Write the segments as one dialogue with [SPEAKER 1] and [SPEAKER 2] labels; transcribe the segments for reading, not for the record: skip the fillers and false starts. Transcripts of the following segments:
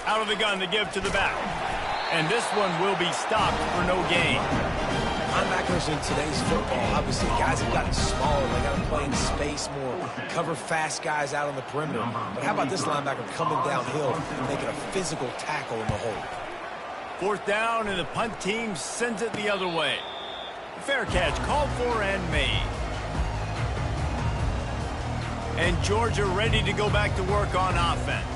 [SPEAKER 1] Out of the gun to give to the back. And this one will be stopped for no gain.
[SPEAKER 2] Linebackers in today's football, obviously, guys have gotten smaller. They got to play in space more, cover fast guys out on the perimeter. But how about this linebacker coming downhill and making a physical tackle in the hole?
[SPEAKER 1] Fourth down, and the punt team sends it the other way. Fair catch called for and made. And Georgia ready to go back to work on offense.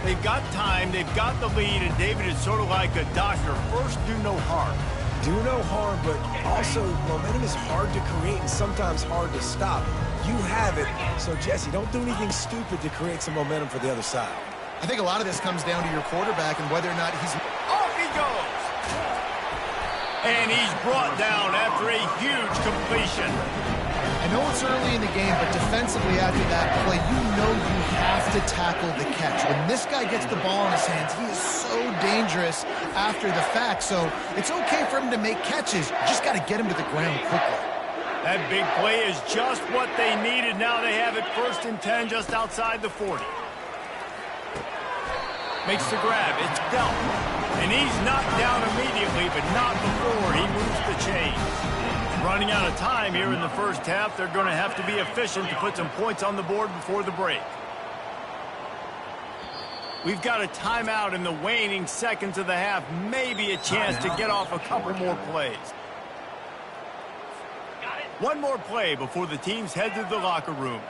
[SPEAKER 1] They've got time, they've got the lead, and David is sort of like a doctor. First, do no harm.
[SPEAKER 2] Do no harm, but also momentum is hard to create and sometimes hard to stop. You have it, so Jesse, don't do anything stupid to create some momentum for the other side.
[SPEAKER 3] I think a lot of this comes down to your quarterback and whether or not he's...
[SPEAKER 1] Off he goes! And he's brought down after a huge completion.
[SPEAKER 3] I know it's early in the game, but defensively after that play, you know you have to tackle the catch. When this guy gets the ball in his hands, he is so dangerous after the fact. So it's okay for him to make catches. You just got to get him to the ground quickly.
[SPEAKER 1] That big play is just what they needed. Now they have it 1st and 10 just outside the 40. Makes the grab. It's dealt. And he's knocked down immediately, but not before he moves the chains. Running out of time here in the first half. They're going to have to be efficient to put some points on the board before the break. We've got a timeout in the waning seconds of the half. Maybe a chance to get off a couple more plays. One more play before the teams head to the locker rooms.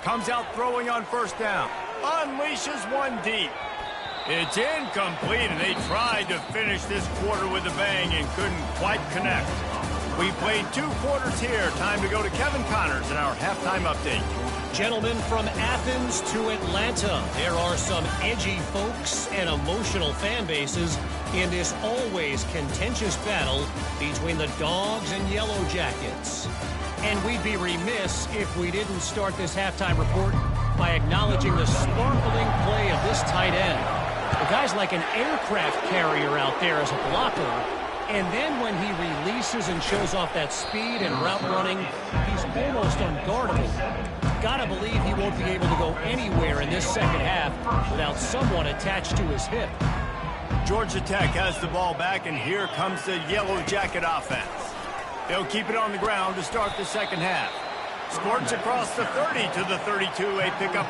[SPEAKER 1] Comes out throwing on 1st down. Unleashes one deep. It's incomplete, and they tried to finish this quarter with a bang and couldn't quite connect. We played 2 quarters here. Time to go to Kevin Connors in our halftime update.
[SPEAKER 4] Gentlemen, from Athens to Atlanta, there are some edgy folks and emotional fan bases in this always contentious battle between the Dogs and Yellow Jackets. And we'd be remiss if we didn't start this halftime report by acknowledging the sparkling play of this tight end. The guy's like an aircraft carrier out there as a blocker. And then when he releases and shows off that speed and route running, he's almost unguardable. Gotta believe he won't be able to go anywhere in this second half without someone attached to his hip.
[SPEAKER 1] Georgia Tech has the ball back, and here comes the Yellow Jacket offense. They'll keep it on the ground to start the second half. Sports across the 30 to the 32, a pickup.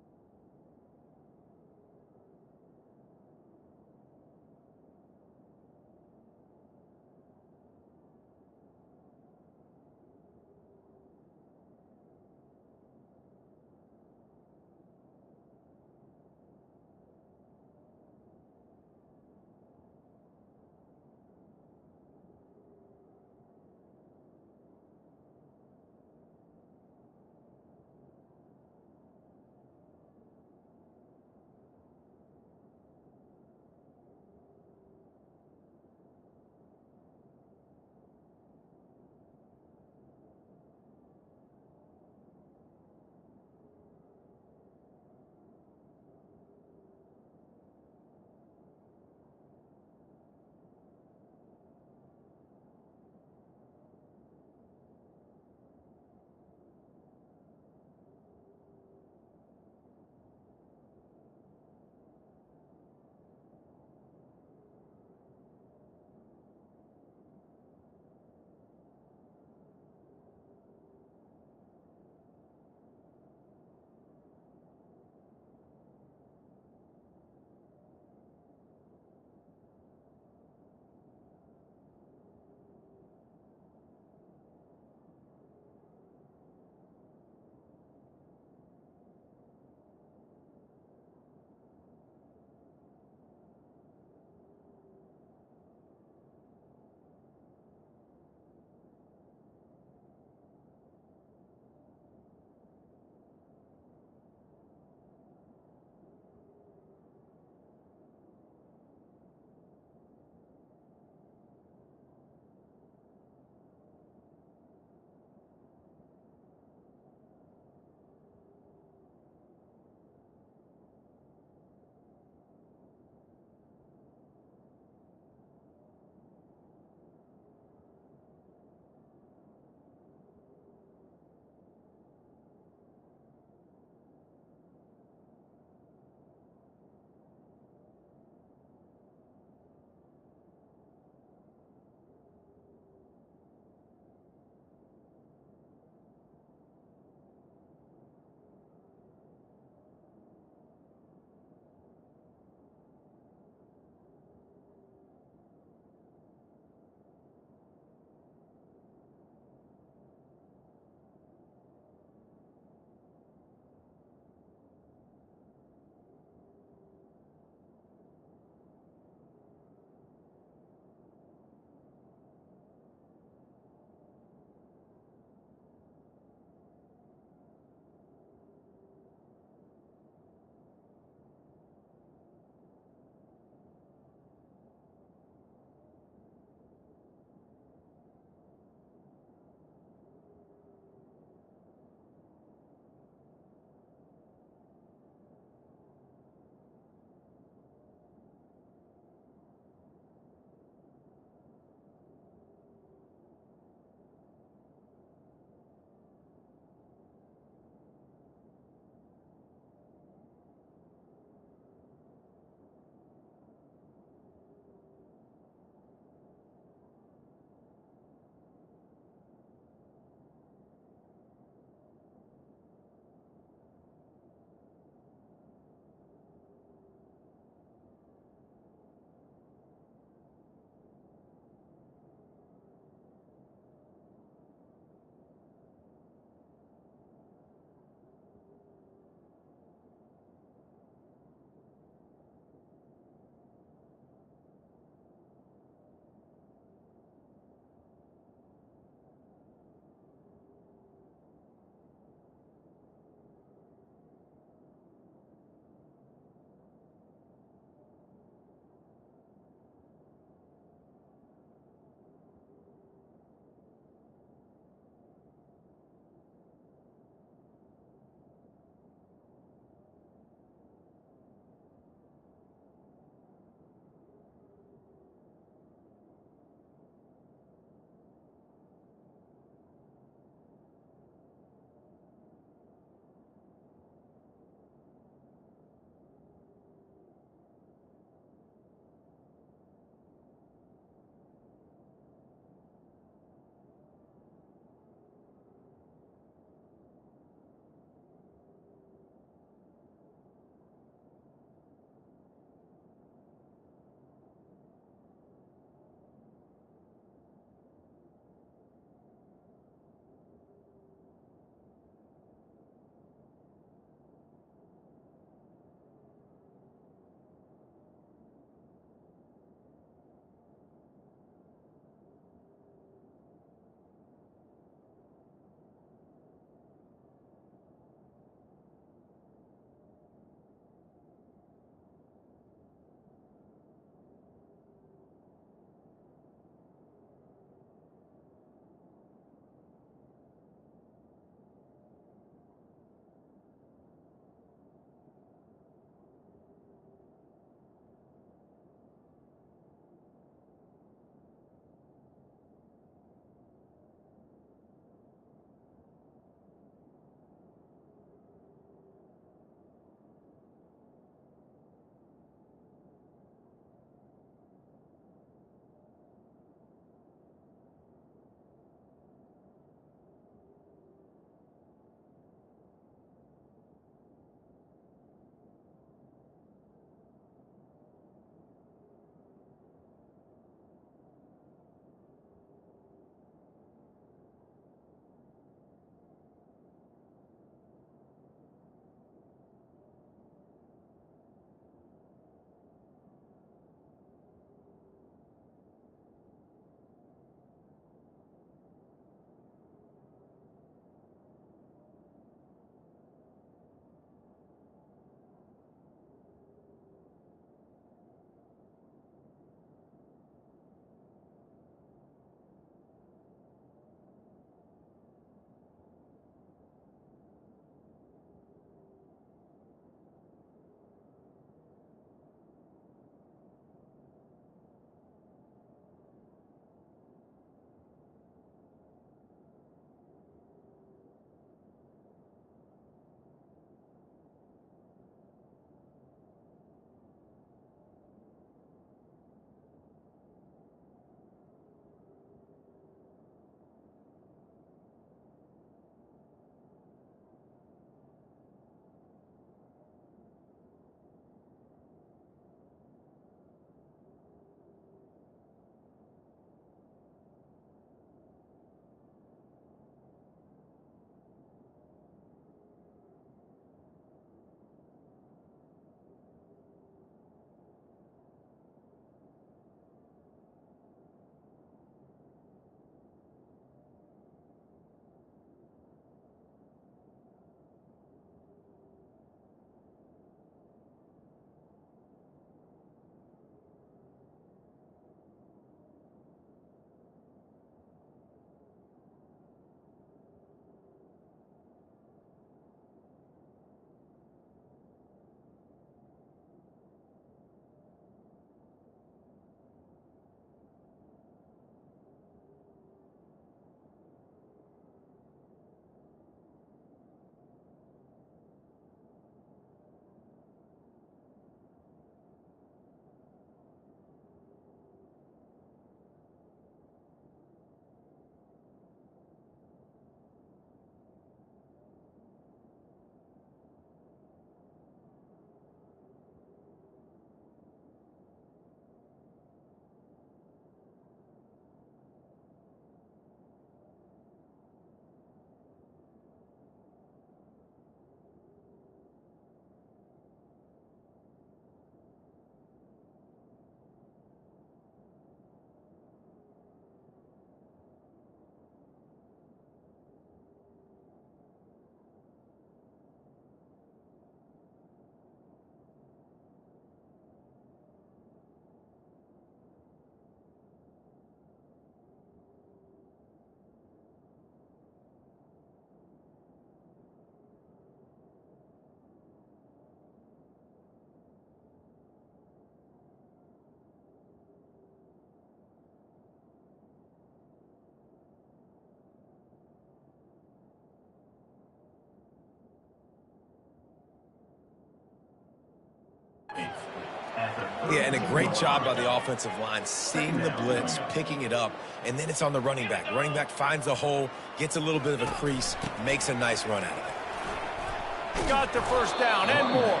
[SPEAKER 2] Yeah, and a great job by the offensive line, seeing the blitz, picking it up, and then it's on the running back. Running back finds a hole, gets a little bit of a crease, makes a nice run out of it.
[SPEAKER 1] Got the first down and more.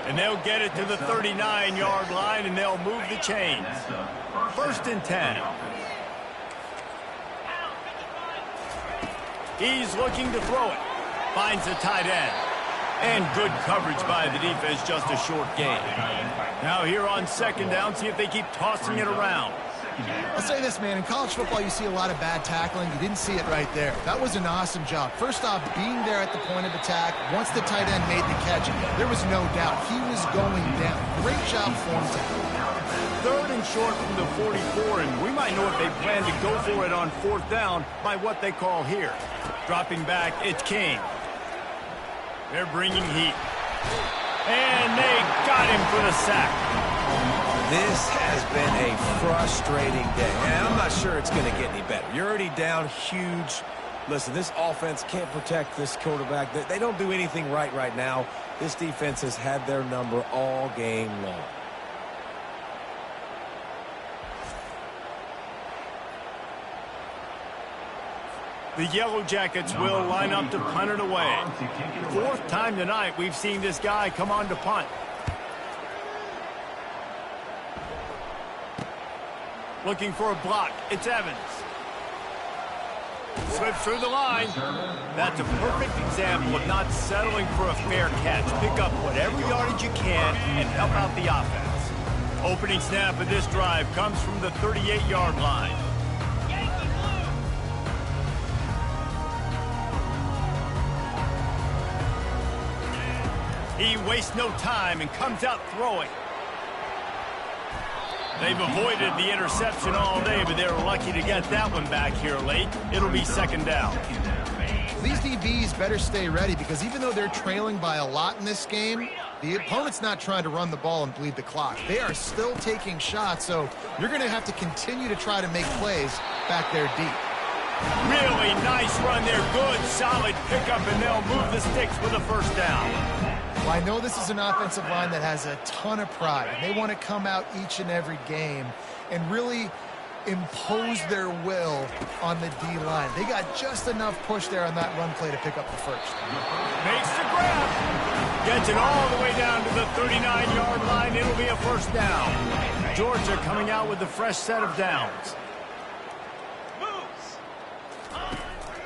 [SPEAKER 1] And they'll get it to the 39-yard line, and they'll move the chains. 1st and 10. He's looking to throw it. Finds the tight end. And good coverage by the defense, just a short gain. Now here on 2nd down, see if they keep tossing it around.
[SPEAKER 3] I'll say this, man. In college football, you see a lot of bad tackling. You didn't see it right there. That was an awesome job. First off, being there at the point of attack. Once the tight end made the catch, there was no doubt he was going down. Great job for him to.
[SPEAKER 1] 3rd and short from the 44, and we might know if they plan to go for it on 4th down by what they call here. Dropping back, it's King. They're bringing heat. And they got him for the sack.
[SPEAKER 2] This has been a frustrating day, and I'm not sure it's going to get any better. You're already down huge. Listen, this offense can't protect this quarterback. They don't do anything right now. This defense has had their number all game long.
[SPEAKER 1] The Yellow Jackets will line up to punt it away. 4th time tonight we've seen this guy come on to punt. Looking for a block. It's Evans. Slips through the line. That's a perfect example of not settling for a fair catch. Pick up whatever yardage you can and help out the offense. Opening snap of this drive comes from the 38-yard line. He wastes no time and comes out throwing. They've avoided the interception all day, but they're lucky to get that one back here late. It'll be 2nd down.
[SPEAKER 3] These DBs better stay ready because even though they're trailing by a lot in this game, the opponent's not trying to run the ball and bleed the clock. They are still taking shots, so you're going to have to continue to try to make plays back there deep.
[SPEAKER 1] Really nice run there. Good, solid pickup, and they'll move the sticks with a 1st down.
[SPEAKER 3] Well, I know this is an offensive line that has a ton of pride, and they want to come out each and every game and really impose their will on the D-line. They got just enough push there on that run play to pick up the 1st.
[SPEAKER 1] Makes the grab. Gets it all the way down to the 39-yard line. It'll be a 1st down. Georgia coming out with a fresh set of downs.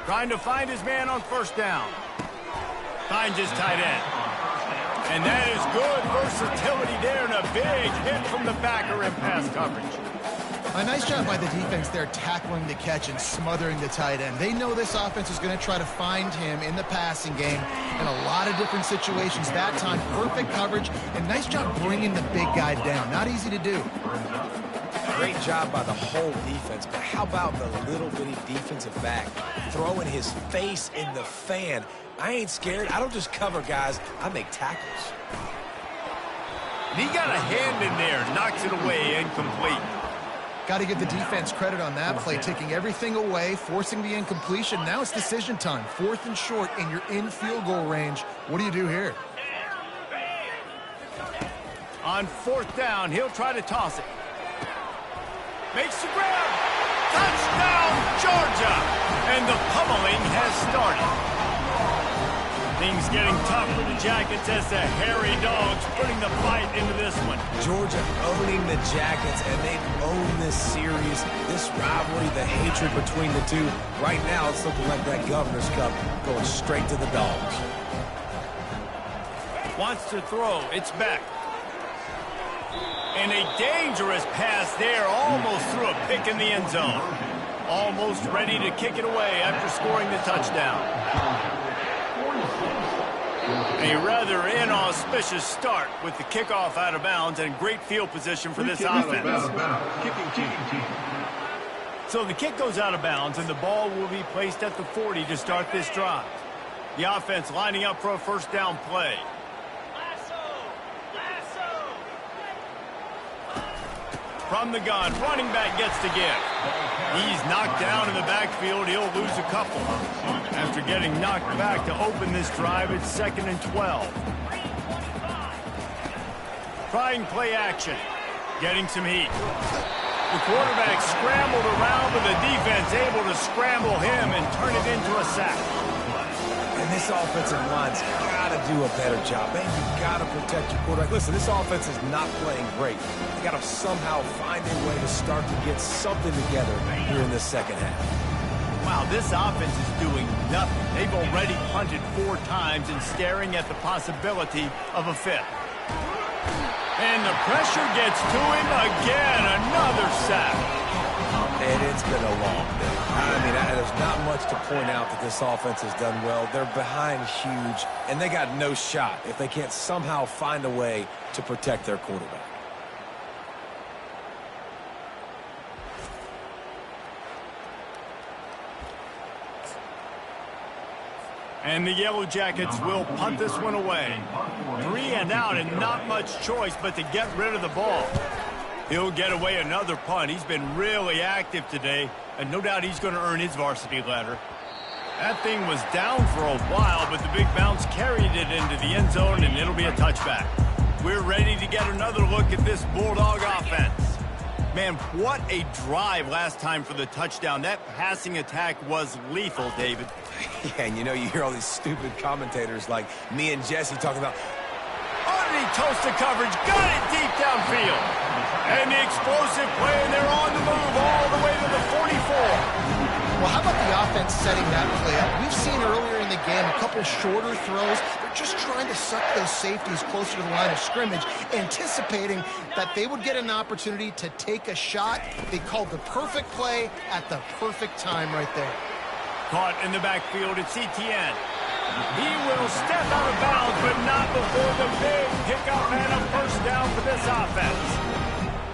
[SPEAKER 1] Trying to find his man on 1st down. Finds his tight end. And that is good versatility there, and a big hit from the backer in pass coverage.
[SPEAKER 3] A nice job by the defense there tackling the catch and smothering the tight end. They know this offense is going to try to find him in the passing game in a lot of different situations. That time, perfect coverage, and nice job bringing the big guy down. Not easy to do.
[SPEAKER 2] Great job by the whole defense, but how about the little bitty defensive back throwing his face in the fan? I ain't scared. I don't just cover guys. I make tackles.
[SPEAKER 1] And he got a hand in there, knocks it away, incomplete.
[SPEAKER 3] Got to give the defense credit on that play, taking everything away, forcing the incompletion. Now it's decision time. 4th and short, and you're in field goal range. What do you do here?
[SPEAKER 1] On 4th down, he'll try to toss it. Makes the grab. Touchdown, Georgia! And the pummeling has started. Things getting tough for the Jackets as the hairy dogs putting the fight into this one.
[SPEAKER 2] Georgia owning the Jackets, and they've owned this series, this rivalry, the hatred between the two. Right now, it's looking like that Governor's Cup going straight to the Dogs.
[SPEAKER 1] Wants to throw. It's back. And a dangerous pass there, almost threw a pick in the end zone. Almost ready to kick it away after scoring the touchdown. A rather inauspicious start with the kickoff out of bounds and great field position for this offense. So the kick goes out of bounds and the ball will be placed at the 40 to start this drive. The offense lining up for a 1st down play. From the gun, running back gets to give. He's knocked down in the backfield. He'll lose a couple. After getting knocked back to open this drive, it's 2nd and 12. Trying play action. getting some heat. The quarterback scrambled around, but the defense able to scramble him and turn it into a sack.
[SPEAKER 2] And this offensive line's got to do a better job. Man, you got to protect your quarterback. Listen, this offense is not playing great. You got to somehow find a way to start to get something together here in the second half.
[SPEAKER 1] Wow, this offense is doing nothing. They've already punted 4 times and staring at the possibility of a 5th. And the pressure gets to him again. Another sack.
[SPEAKER 2] And it's been a long day. I mean, there's not much to point out that this offense has done well. They're behind huge, and they got no shot if they can't somehow find a way to protect their quarterback.
[SPEAKER 1] And the Yellow Jackets will punt this one away. 3 and out and not much choice but to get rid of the ball. He'll get away another punt. He's been really active today, and no doubt he's going to earn his varsity letter. That thing was down for a while, but the big bounce carried it into the end zone, and it'll be a touchback. We're ready to get another look at this Bulldog offense. Man, what a drive last time for the touchdown. That passing attack was lethal, David.
[SPEAKER 2] Yeah, and you know, you hear all these stupid commentators like me and Jesse talking about,
[SPEAKER 1] Underneath toast of coverage, got it deep downfield. And the explosive play, and they're on the move all the way to the 44.
[SPEAKER 3] Well, how about the offense setting that play up? We've seen earlier in the game a couple shorter throws. They're just trying to suck those safeties closer to the line of scrimmage, anticipating that they would get an opportunity to take a shot. They called the perfect play at the perfect time right there.
[SPEAKER 1] Caught in the backfield, it's Etienne. He will step out of bounds, but not before the big pickup and a first down for this offense.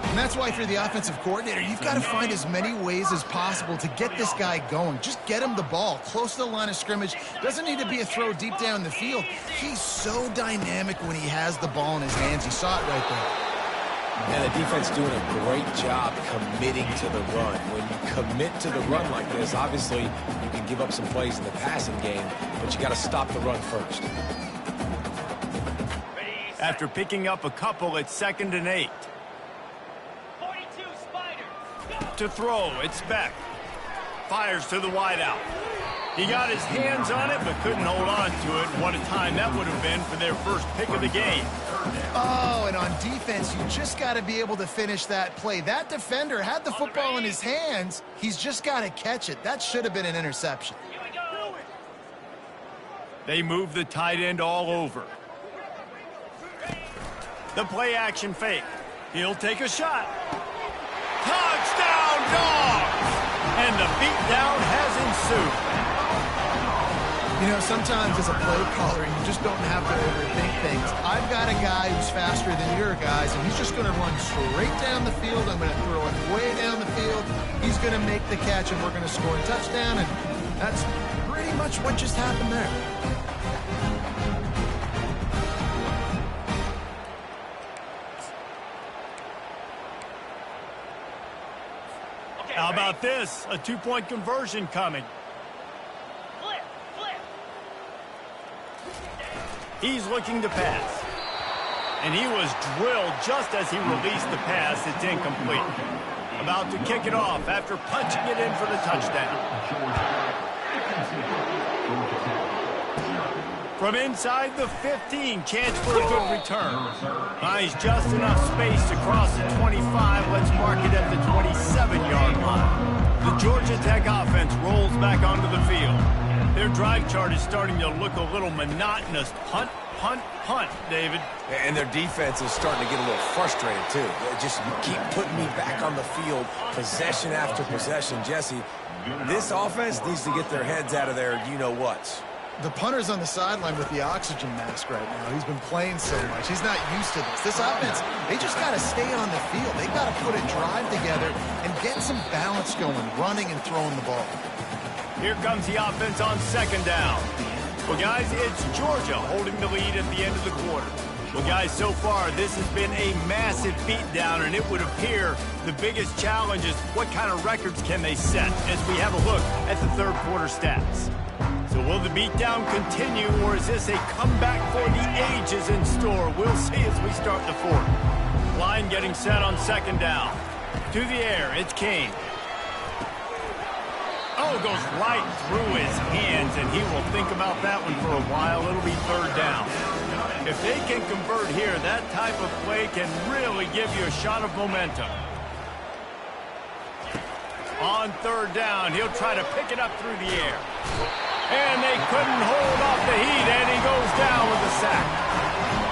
[SPEAKER 3] And that's why, if you're the offensive coordinator, you've got to find as many ways as possible to get this guy going. Just get him the ball close to the line of scrimmage. Doesn't need to be a throw deep down the field. He's so dynamic when he has the ball in his hands. You saw it right there.
[SPEAKER 2] And the defense doing a great job committing to the run. When you commit to the run like this, obviously you can give up some plays in the passing game, but you got to stop the run first.
[SPEAKER 1] After picking up a couple, it's 2nd and 8. To throw, it's Beck. Fires to the wideout. He got his hands on it, but couldn't hold on to it. What a time that would have been for their first pick of the game.
[SPEAKER 3] Oh, and on defense, you just got to be able to finish that play. That defender had the football in his hands. He's just got to catch it. That should have been an interception.
[SPEAKER 1] They move the tight end all over. The play action fake. He'll take a shot. Touchdown, Dogs! And the beatdown has ensued.
[SPEAKER 3] You know, sometimes as a play caller, you just don't have to overthink things. I've got a guy who's faster than your guys, and he's just going to run straight down the field. I'm going to throw it way down the field. He's going to make the catch, and we're going to score a touchdown, and that's pretty much what just happened there.
[SPEAKER 1] How about this? A 2-point conversion coming. He's looking to pass. And he was drilled just as he released the pass. It's incomplete. About to kick it off after punching it in for the touchdown. From inside the 15, chance for a good return. Finds just enough space to cross the 25. Let's mark it at the 27-yard line. The Georgia Tech offense rolls back onto the field. Their drive chart is starting to look a little monotonous. Punt, punt, punt, David.
[SPEAKER 2] And their defense is starting to get a little frustrated, too. Just keep putting me back on the field, possession after possession. Jesse, this offense needs to get their heads out of their you-know-whats.
[SPEAKER 3] The punter's on the sideline with the oxygen mask right now. He's been playing so much. He's not used to this. This offense, they just got to stay on the field. They got to put a drive together and get some balance going, running and throwing the ball.
[SPEAKER 1] Here comes the offense on 2nd down. Well, guys, it's Georgia holding the lead at the end of the quarter. Well, guys, so far, this has been a massive beatdown, and it would appear the biggest challenge is what kind of records can they set as we have a look at the third quarter stats. So will the beatdown continue, or is this a comeback for the ages in store? We'll see as we start the fourth. line getting set on second down. To the air, it's King. Oh, goes right through his hands, and he will think about that one for a while. It'll be third down. If they can convert here, that type of play can really give you a shot of momentum. On third down, he'll try to pick it up through the air. And they couldn't hold off the heat, and he goes down with a sack.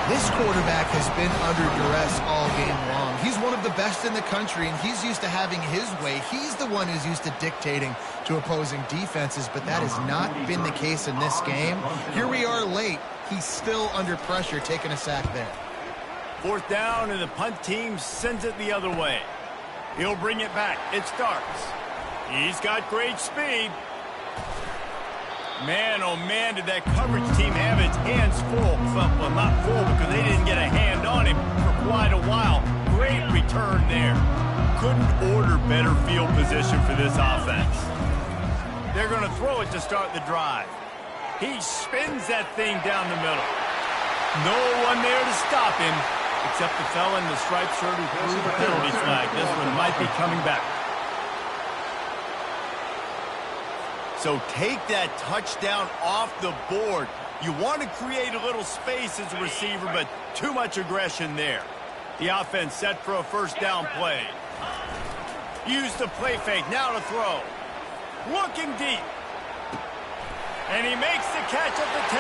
[SPEAKER 3] This quarterback has been under duress all game long. He's one of the best in the country, and he's used to having his way. He's the one who's used to dictating to opposing defenses, but that has not been the case in this game. Here we are late. He's still under pressure, taking a sack there.
[SPEAKER 1] Fourth down, and the punt team sends it the other way. He'll bring it back. It starts. He's got great speed. Man, oh man, did that coverage team have its hands full. Well, not full because they didn't get a hand on him for quite a while. Great return there. Couldn't order better field position for this offense. They're going to throw it to start the drive. He spins that thing down the middle. No one there to stop him, except the fella in the striped shirt who threw the penalty flag. This one might be coming back. So take that touchdown off the board. You want to create a little space as a receiver, but too much aggression there. The offense set for a first down play. Use the play fake, now to throw. Looking deep. And he makes the catch at the 10.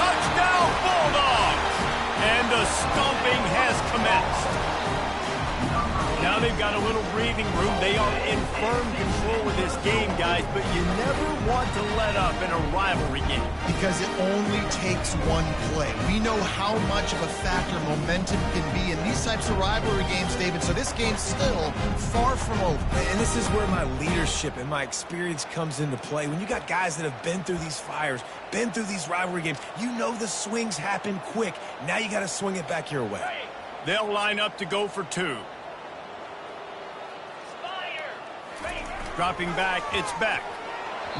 [SPEAKER 1] Touchdown, Bulldogs! And the stomping has commenced. Now they've got a little breathing room. They are in firm control of this game, guys, but you never want to let up in a rivalry game.
[SPEAKER 3] Because it only takes one play. We know how much of a factor momentum can be in these types of rivalry games, David, so this game's still far from over.
[SPEAKER 2] And this is where my leadership and my experience comes into play. When you got guys that have been through these fires, been through these rivalry games, you know the swings happen quick. Now you got to swing it back your way.
[SPEAKER 1] They'll line up to go for two. Dropping back, it's Beck.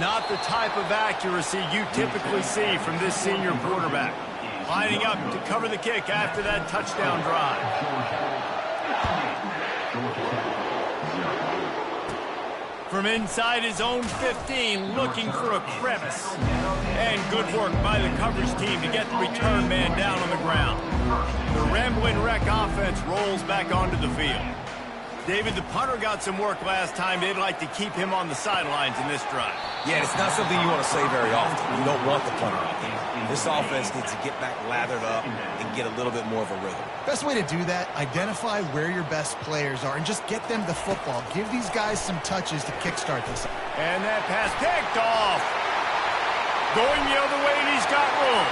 [SPEAKER 1] Not the type of accuracy you typically see from this senior quarterback. Lining up to cover the kick after that touchdown drive. From inside his own 15, looking for a crevice. And good work by the coverage team to get the return man down on the ground. The Ramblin' Wreck offense rolls back onto the field. David, the punter got some work last time. They'd like to keep him on the sidelines in this drive.
[SPEAKER 2] Yeah, it's not something you want to say very often. You don't want the punter out there. This offense needs to get back lathered up and get a little bit more of a rhythm.
[SPEAKER 3] Best way to do that, identify where your best players are and just get them the football. Give these guys some touches to kickstart this.
[SPEAKER 1] And that pass picked off. Going the other way, and he's got room.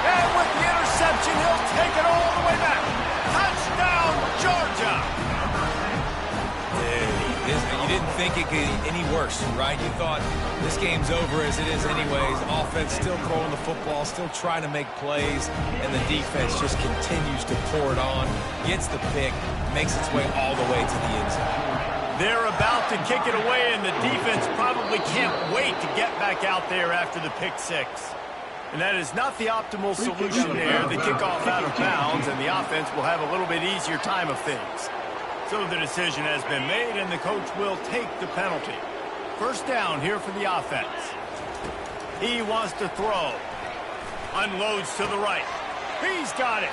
[SPEAKER 1] And with the interception, he'll take it all the way back. Touchdown, Georgia!
[SPEAKER 2] You didn't think it could get any worse, right? You thought this game's over as it is anyways. Offense still throwing the football, still trying to make plays, and the defense just continues to pour it on, gets the pick, makes its way all the way to the end zone.
[SPEAKER 1] They're about to kick it away, and the defense probably can't wait to get back out there after the pick six. And that is not the optimal solution there. The kickoff out of bounds, and the offense will have a little bit easier time of things. So the decision has been made, and the coach will take the penalty. First down here for the offense. He wants to throw. Unloads to the right. He's got it.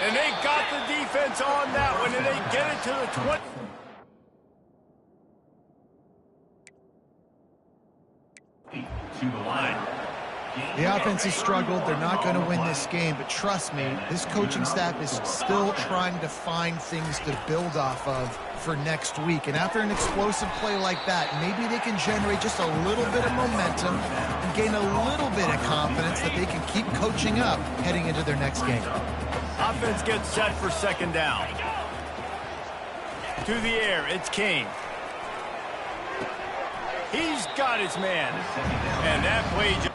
[SPEAKER 1] And they got the defense on that one, and they get it to the 20. To the line.
[SPEAKER 3] The offense has struggled. They're not going to win this game, but trust me, this coaching staff is still trying to find things to build off of for next week. And after an explosive play like that, maybe they can generate just a little bit of momentum and gain a little bit of confidence that they can keep coaching up heading into their next game.
[SPEAKER 1] Offense gets set for second down. To the air, it's King. He's got his man. And that play just...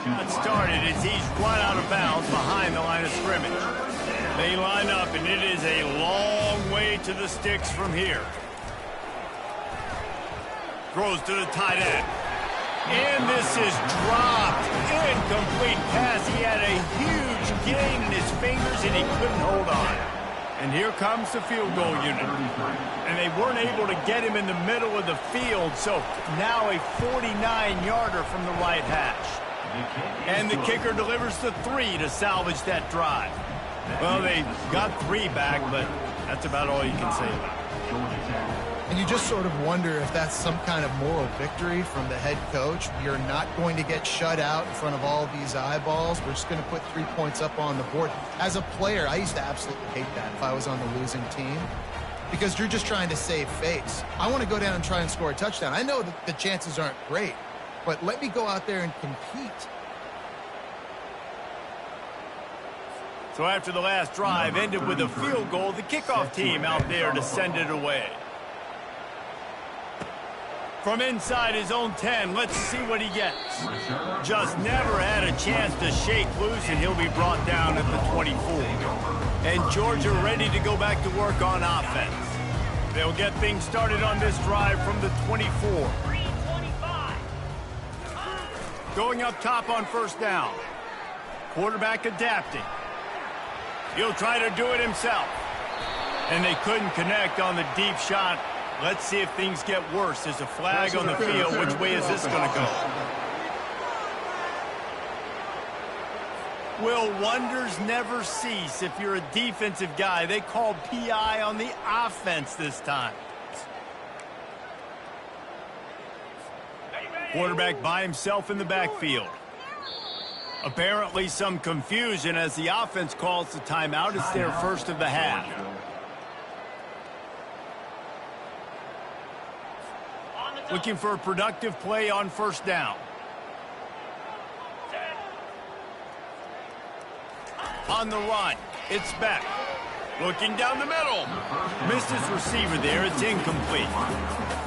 [SPEAKER 1] Got started as he's run out of bounds behind the line of scrimmage. They line up, and it is a long way to the sticks from here. Throws to the tight end. And this is dropped. Incomplete pass. He had a huge gain in his fingers, and he couldn't hold on. And here comes the field goal unit. And they weren't able to get him in the middle of the field, so now a 49-yarder from the right hash. And the kicker delivers the 3 to salvage that drive. Well, they got 3 back, but that's about all you can say about it.
[SPEAKER 3] And you just sort of wonder if that's some kind of moral victory from the head coach. You're not going to get shut out in front of all of these eyeballs. We're just going to put 3 points up on the board. As a player, I used to absolutely hate that if I was on the losing team, because you're just trying to save face. I want to go down and try and score a touchdown. I know that the chances aren't great, but let me go out there and compete.
[SPEAKER 1] So after the last drive ended with a field goal, the kickoff team out there to send it away. From inside his own 10, let's see what he gets. Just never had a chance to shake loose, and he'll be brought down at the 24. And Georgia ready to go back to work on offense. They'll get things started on this drive from the 24. Going up top on first down. Quarterback adapting. He'll try to do it himself. And they couldn't connect on the deep shot. Let's see if things get worse. There's a flag on the field. Which way is this going to go? Will wonders never cease if you're a defensive guy? They called PI on the offense this time. Quarterback by himself in the backfield. Apparently some confusion as the offense calls the timeout. It's their first of the half. Looking for a productive play on first down. On the run, it's Beck. Looking down the middle. Missed his receiver there. It's incomplete.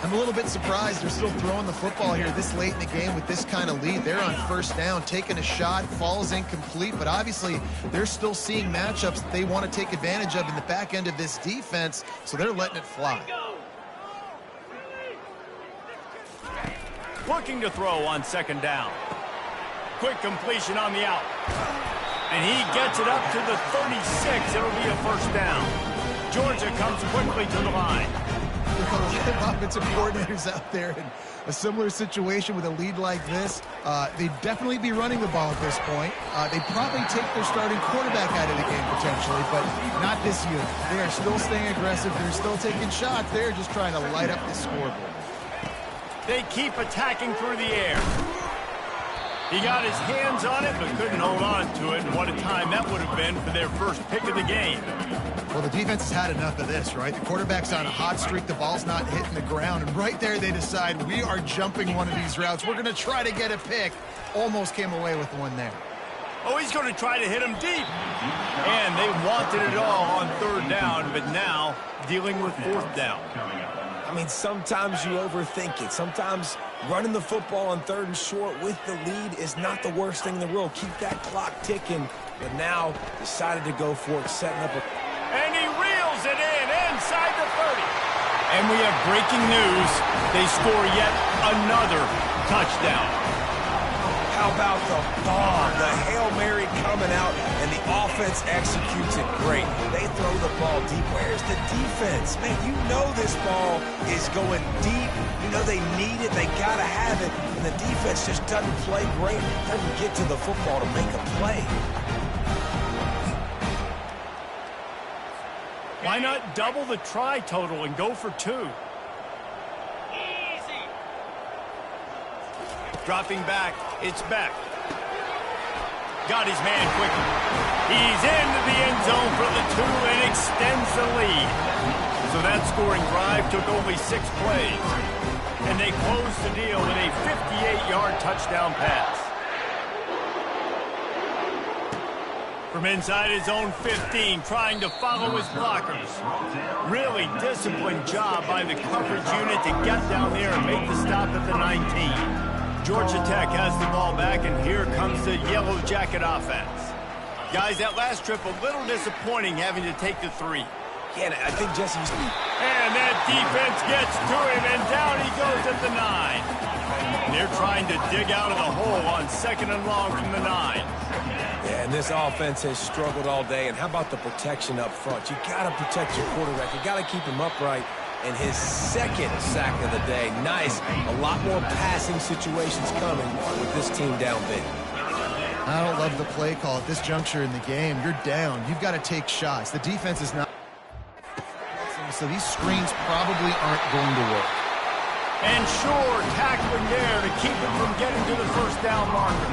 [SPEAKER 3] I'm a little bit surprised they're still throwing the football here this late in the game with this kind of lead. They're on first down, taking a shot, falls incomplete, but obviously they're still seeing matchups that they want to take advantage of in the back end of this defense, so they're letting it fly.
[SPEAKER 1] Looking to throw on second down. Quick completion on the out. And he gets it up to the 36. It'll be a first down. Georgia comes quickly to the line.
[SPEAKER 3] There are a lot of offensive coordinators out there in a similar situation with a lead like this. They'd definitely be running the ball at this point. They'd probably take their starting quarterback out of the game potentially, but not this year. They are still staying aggressive. They're still taking shots. They're just trying to light up the scoreboard.
[SPEAKER 1] They keep attacking through the air. He got his hands on it, but couldn't hold on to it. And what a time that would have been for their first pick of the game.
[SPEAKER 3] Well, the defense has had enough of this, right? The quarterback's on a hot streak. The ball's not hitting the ground. And right there, they decide, we are jumping one of these routes. We're going to try to get a pick. Almost came away with one there.
[SPEAKER 1] Oh, he's going to try to hit him deep. And they wanted it all on third down, but now dealing with fourth down.
[SPEAKER 2] I mean, sometimes you overthink it. Sometimes running the football on third and short with the lead is not the worst thing in the world. Keep that clock ticking. But now decided to go for it, setting up a...
[SPEAKER 1] And he reels it in inside the 30. And we have breaking news. They score yet another touchdown.
[SPEAKER 2] How about the bomb? The Hail Mary coming out, and the offense executes it great. They throw the ball deep. Where's the defense? Man, you know this ball is going deep. You know they need it. They got to have it. And the defense just doesn't play great. Doesn't get to the football to make a play.
[SPEAKER 1] Why not double the try total and go for 2? Dropping back, it's Beck. Got his man quickly. He's into the end zone for the 2 and extends the lead. So that scoring drive took only 6 plays. And they closed the deal with a 58-yard touchdown pass. From inside his own 15, trying to follow his blockers. Really disciplined job by the coverage unit to get down there and make the stop at the 19. Georgia Tech has the ball back, and here comes the Yellow Jacket offense. Guys, that last trip, a little disappointing having to take the 3.
[SPEAKER 2] Yeah, I think Jesse...
[SPEAKER 1] And that defense gets to him, and down he goes at the 9. And they're trying to dig out of the hole on 2nd and long from the 9.
[SPEAKER 2] Yeah, and this offense has struggled all day. And how about the protection up front? You got to protect your quarterback. You got to keep him upright. And his 2nd sack of the day. Nice. A lot more passing situations coming with this team down big.
[SPEAKER 3] I don't love the play call at this juncture in the game. You're down. You've got to take shots. The defense is not. So these screens probably aren't going to work.
[SPEAKER 1] And sure, tackling there to keep him from getting to the first down marker.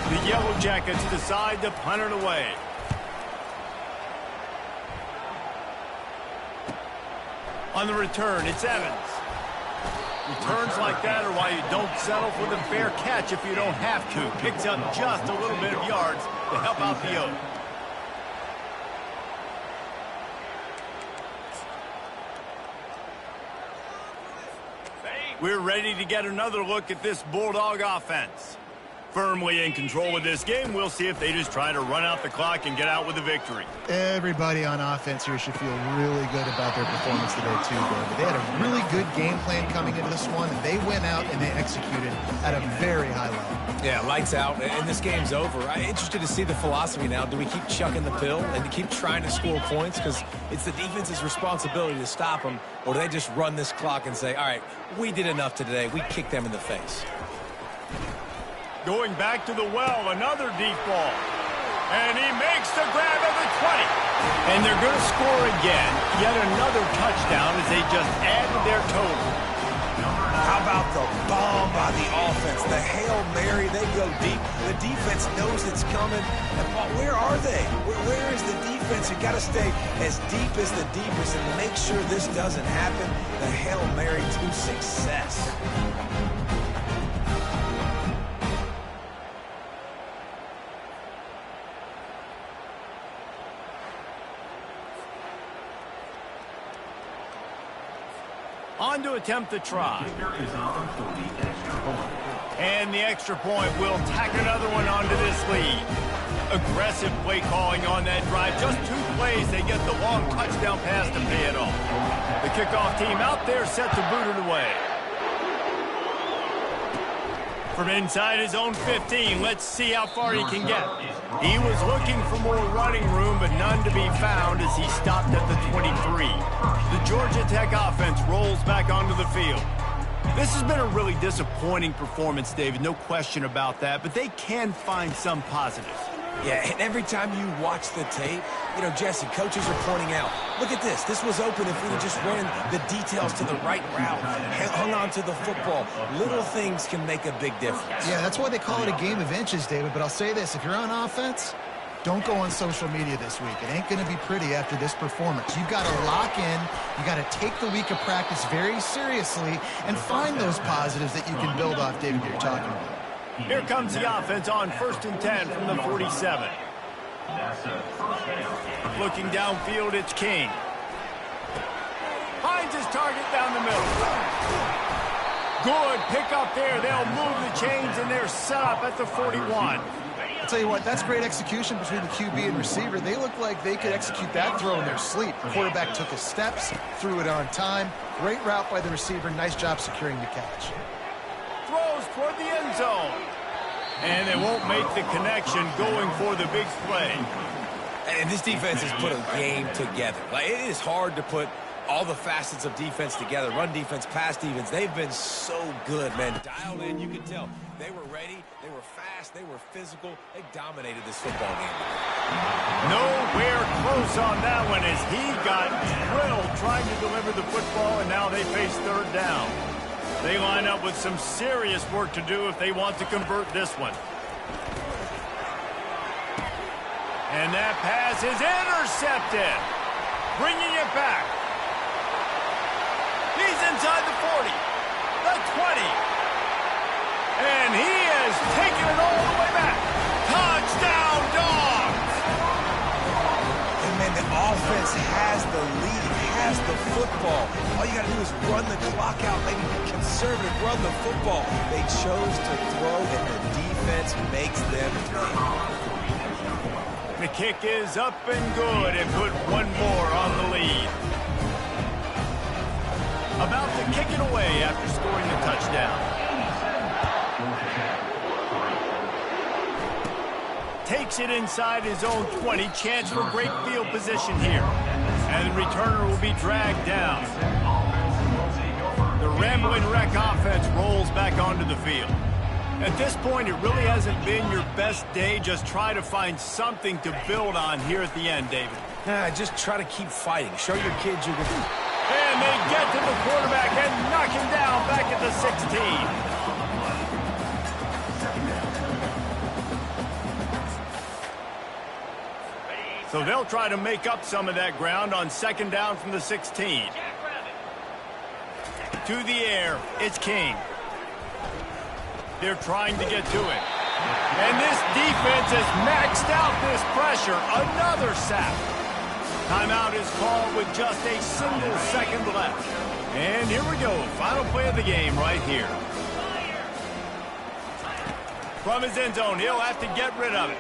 [SPEAKER 1] The Yellow Jackets decide to punt it away. On the return, it's Evans. Returns like that are why you don't settle for the fair catch if you don't have to. Picks up just a little bit of yards to help out the Oak. We're ready to get another look at this Bulldog offense. Firmly in control of this game, we'll see if they just try to run out the clock and get out with a victory.
[SPEAKER 3] Everybody on offense here should feel really good about their performance today, too, David. They had a really good game plan coming into this one, and they went out and they executed at a very high level.
[SPEAKER 2] Yeah, lights out, and this game's over. I'm interested to see the philosophy now. Do we keep chucking the pill and keep trying to score points? Because it's the defense's responsibility to stop them, or do they just run this clock and say, all right, we did enough today. We kicked them in the face.
[SPEAKER 1] Going back to the well, another deep ball. And he makes the grab at the 20. And they're going to score again. Yet another touchdown as they just added their total.
[SPEAKER 2] How about the bomb by the offense? The Hail Mary, they go deep. The defense knows it's coming. And where are they? Where is the defense? You got to stay as deep as the deepest and make sure this doesn't happen. The Hail Mary to success.
[SPEAKER 1] On to attempt the try. And the extra point will tack another one onto this lead. Aggressive play calling on that drive. Just 2 plays, they get the long touchdown pass to pay it off. The kickoff team out there set to boot it away. From inside his own 15, let's see how far he can get. He was looking for more running room, but none to be found as he stopped at the 23. The Georgia Tech offense rolls back onto the field. This has been a really disappointing performance, David, no question about that, but they can find some positives.
[SPEAKER 2] Yeah, and every time you watch the tape, you know, Jesse, coaches are pointing out, look at this. This was open if we just ran the details to the right route, hung on to the football. Little things can make a big difference.
[SPEAKER 3] Yeah, that's why they call it a game of inches, David. But I'll say this, if you're on offense, don't go on social media this week. It ain't going to be pretty after this performance. You've got to lock in. You got to take the week of practice very seriously and find those positives that you can build off, David, that you're talking about.
[SPEAKER 1] Here comes the offense on 1st and 10 from the 47. Looking downfield, it's King. Finds his target down the middle. Good pick up there. They'll move the chains, and they're set up at the 41.
[SPEAKER 3] I'll tell you what, that's great execution between the QB and receiver. They look like they could execute that throw in their sleep. The quarterback took his steps, threw it on time. Great route by the receiver. Nice job securing the catch.
[SPEAKER 1] Throws toward the end zone. And they won't make the connection going for the big play.
[SPEAKER 2] And this defense has put a game together. Like, it is hard to put all the facets of defense together. Run defense, pass defense. They've been so good, man. Dialed in, you can tell. They were ready. They were fast. They were physical. They dominated this football game.
[SPEAKER 1] Nowhere close on that one as he got drilled trying to deliver the football, and now they face 3rd down. They line up with some serious work to do if they want to convert this one. And that pass is intercepted. Bringing it back. He's inside the 40. The 20. And he has taken it all the way back. Touchdown, Dogs!
[SPEAKER 2] And, man, the offense has the lead, has the football. All you got to do is run the clock out, maybe conservative, run the football. They chose to throw, and the defense makes them pay.
[SPEAKER 1] The kick is up and good and put one more on the lead. About to kick it away after scoring the touchdown. Takes it inside his own 20. Chance for great field position here. And the returner will be dragged down. The Rambling Wreck offense rolls back onto the field. At this point, it really hasn't been your best day. Just try to find something to build on here at the end, David.
[SPEAKER 2] Just try to keep fighting. Show your kids you're good.
[SPEAKER 1] And they get to the quarterback and knock him down back at the 16. So they'll try to make up some of that ground on second down from the 16. To the air, it's King. They're trying to get to it. And this defense has maxed out this pressure. Another sack. Timeout is called with just a single second left. And here we go. Final play of the game right here. From his end zone, he'll have to get rid of it.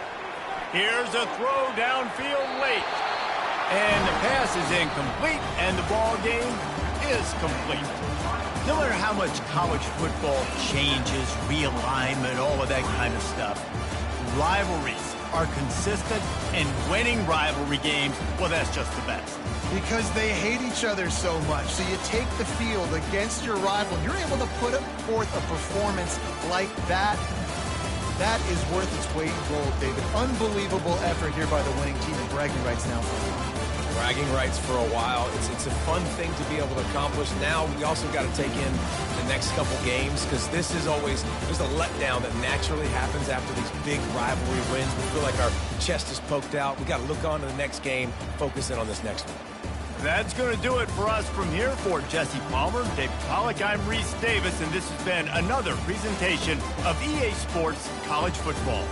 [SPEAKER 1] Here's a throw downfield late. And the pass is incomplete, and the ball game is complete. No matter how much college football changes, realignment, all of that kind of stuff, rivalries are consistent, and winning rivalry games, well, that's just the best.
[SPEAKER 3] Because they hate each other so much. So you take the field against your rival, you're able to put forth a performance like that. That is worth its weight in gold, David. Unbelievable effort here by the winning team, and bragging rights now for a while.
[SPEAKER 2] Bragging rights for a while. It's a fun thing to be able to accomplish. Now we also got to take in the next couple games, because this is always, there's a letdown that naturally happens after these big rivalry wins. We feel like our chest is poked out. We got to look on to the next game, focus in on this next one.
[SPEAKER 1] That's going to do it for us from here. For Jesse Palmer, David Pollack, I'm Reese Davis, and this has been another presentation of EA Sports College Football.